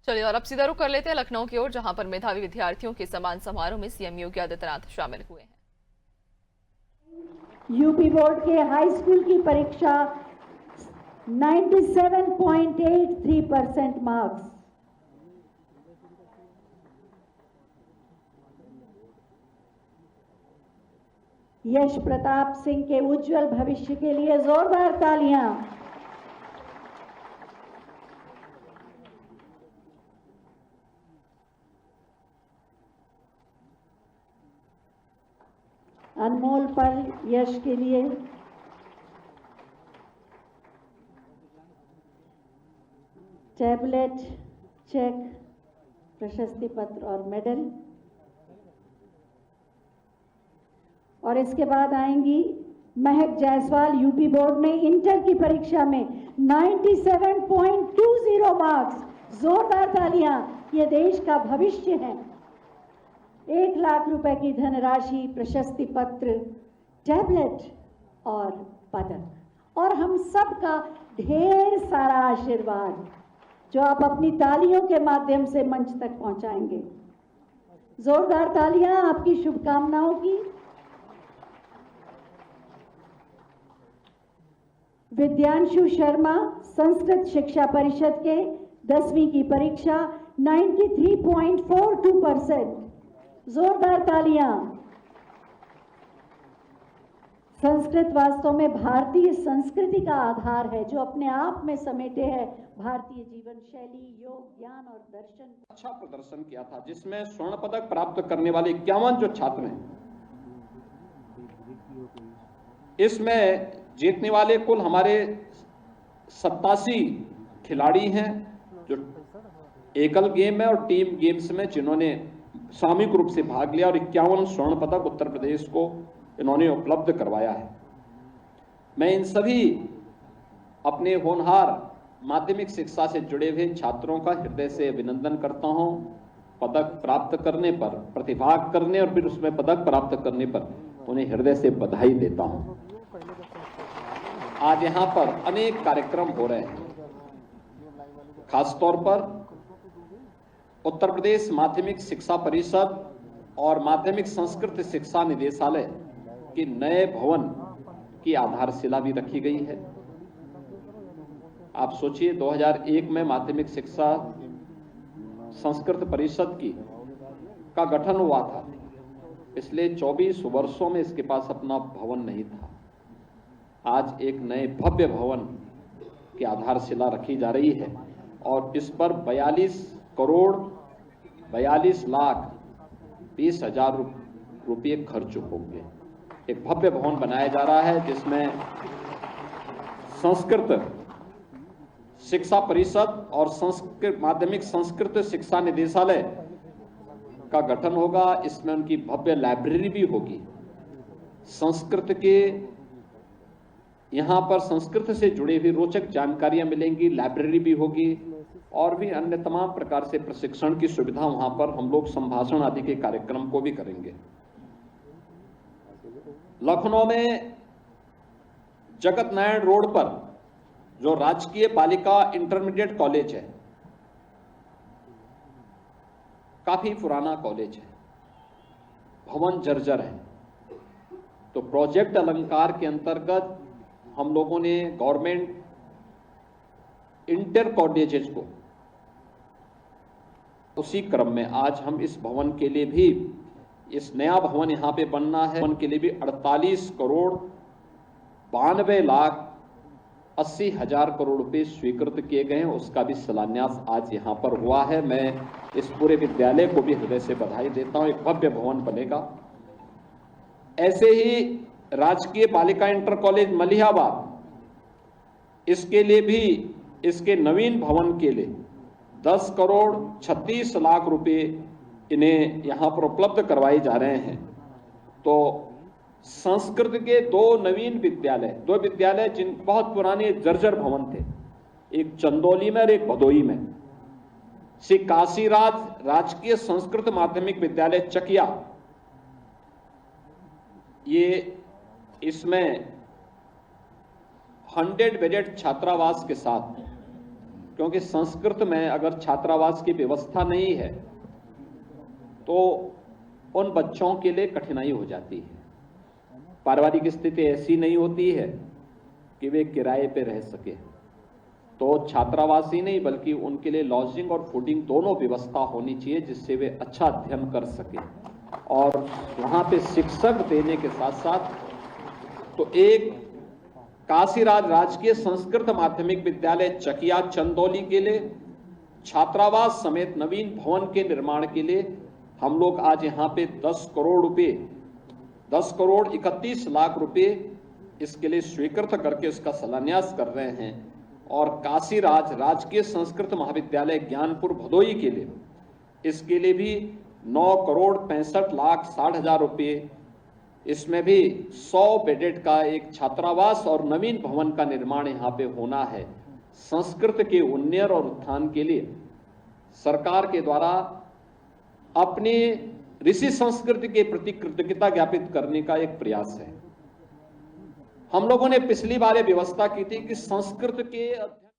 चलिए और अब सीधा रुख कर लेते हैं लखनऊ की ओर, जहां पर मेधावी विद्यार्थियों के सम्मान समारोह में सीएम योगी आदित्यनाथ शामिल हुए हैं। यूपी बोर्ड के हाई स्कूल की परीक्षा 97.83% मार्क्स। यश प्रताप सिंह के उज्जवल भविष्य के लिए जोरदार तालियां। अनमोल पल यश के लिए टैबलेट, चेक, प्रशस्ति पत्र और मेडल। और इसके बाद आएंगी महक जायसवाल। यूपी बोर्ड ने इंटर की परीक्षा में 97.20 मार्क्स। जोरदार तालियां, ये देश का भविष्य है। 1 लाख रुपए की धनराशि, प्रशस्ति पत्र, टैबलेट और पदक और हम सब का ढेर सारा आशीर्वाद जो आप अपनी तालियों के माध्यम से मंच तक पहुंचाएंगे। जोरदार तालियां आपकी शुभकामनाओं की। विद्यांशु शर्मा, संस्कृत शिक्षा परिषद के 10वीं की परीक्षा 93.42%। जोरदार तालियां। संस्कृत वास्तव में भारतीय संस्कृति का आधार है, जो अपने आप में समेटे है भारतीय जीवन शैली, योग, ज्ञान और दर्शन। अच्छा प्रदर्शन किया था, जिसमें स्वर्ण पदक प्राप्त करने वाले 51 जो छात्र हैं, इसमें जीतने वाले कुल हमारे 87 खिलाड़ी हैं, जो एकल गेम में और टीम गेम्स में जिन्होंने सामूहिक रूप से भाग लिया, और 51 स्वर्ण पदक उत्तर प्रदेश को इन्होंने उपलब्ध करवाया है। मैं इन सभी अपने होनहार माध्यमिक शिक्षा से जुड़े हुए छात्रों का हृदय से अभिनंदन करता हूं। पदक प्राप्त करने पर, प्रतिभाग करने और फिर उसमें पदक प्राप्त करने पर उन्हें हृदय से बधाई देता हूं। आज यहां पर अनेक कार्यक्रम हो रहे हैं, खासतौर पर उत्तर प्रदेश माध्यमिक शिक्षा परिषद और माध्यमिक संस्कृत शिक्षा निदेशालय के नए भवन की आधारशिला भी रखी गई है। आप सोचिए, 2001 में माध्यमिक शिक्षा संस्कृत परिषद का गठन हुआ था। पिछले 24 वर्षों में इसके पास अपना भवन नहीं था। आज एक नए भव्य भवन की आधारशिला रखी जा रही है और इस पर 42,42,20,000 रुपये खर्च होंगे। एक भव्य भवन बनाया जा रहा है, जिसमें संस्कृत शिक्षा परिषद और संस्कृत माध्यमिक संस्कृत शिक्षा निदेशालय का गठन होगा। इसमें उनकी भव्य लाइब्रेरी भी होगी। संस्कृत के यहाँ पर संस्कृत से जुड़ी हुई रोचक जानकारियां मिलेंगी, लाइब्रेरी भी होगी और भी अन्य तमाम प्रकार से प्रशिक्षण की सुविधा वहां पर हम लोग संभाषण आदि के कार्यक्रम को भी करेंगे। लखनऊ में जगत नारायण रोड पर जो राजकीय बालिका इंटरमीडिएट कॉलेज है, काफी पुराना कॉलेज है, भवन जर्जर है। तो प्रोजेक्ट अलंकार के अंतर्गत हम लोगों ने गवर्नमेंट इंटर कॉलेजेस को, उसी क्रम में आज हम इस भवन के लिए भी, इस नया भवन यहां पे बनना है, भवन के लिए भी 48,92,80,000 करोड़ रुपए स्वीकृत किए गए हैं। उसका भी शिलान्यास आज यहां पर हुआ है। मैं इस पूरे विद्यालय को भी हृदय से बधाई देता हूं। एक भव्य भवन बनेगा। ऐसे ही राजकीय बालिका इंटर कॉलेज मलिहाबाद, इसके लिए भी, इसके नवीन भवन के लिए 10,36,00,000 रुपए इन्हें यहां पर उपलब्ध करवाए जा रहे हैं। तो संस्कृत के दो विद्यालय जिन बहुत पुराने जर्जर भवन थे, एक चंदौली में और एक भदोई में, श्री काशीराज राजकीय संस्कृत माध्यमिक विद्यालय चकिया, ये इसमें 100 बेडेड छात्रावास के साथ क्योंकि संस्कृत में अगर छात्रावास की व्यवस्था नहीं है तो उन बच्चों के लिए कठिनाई हो जाती है। पारिवारिक स्थिति ऐसी नहीं होती है कि वे किराए पे रह सके, तो छात्रावास ही नहीं बल्कि उनके लिए लॉजिंग और फूडिंग दोनों व्यवस्था होनी चाहिए, जिससे वे अच्छा अध्ययन कर सके। और वहाँ पे शिक्षक देने के साथ साथ तो एक काशीराज राजकीय संस्कृत माध्यमिक विद्यालय चकिया चंदौली के लिए छात्रावास समेत नवीन भवन के निर्माण के लिए हम लोग आज यहाँ पे 10 करोड़ 31 लाख रुपए इसके लिए स्वीकृत करके इसका शिलान्यास कर रहे हैं। और काशीराज राजकीय संस्कृत महाविद्यालय ज्ञानपुर भदोई के लिए इसके लिए भी 9 करोड़ 65 लाख 60 हजार रुपये, इसमें भी 100 बेडेड का एक छात्रावास और नवीन भवन का निर्माण यहाँ पे होना है। संस्कृत के उन्नयन और उत्थान के लिए सरकार के द्वारा अपने ऋषि संस्कृति के प्रति कृतज्ञता ज्ञापित करने का एक प्रयास है। हम लोगों ने पिछली बार ये व्यवस्था की थी कि संस्कृत के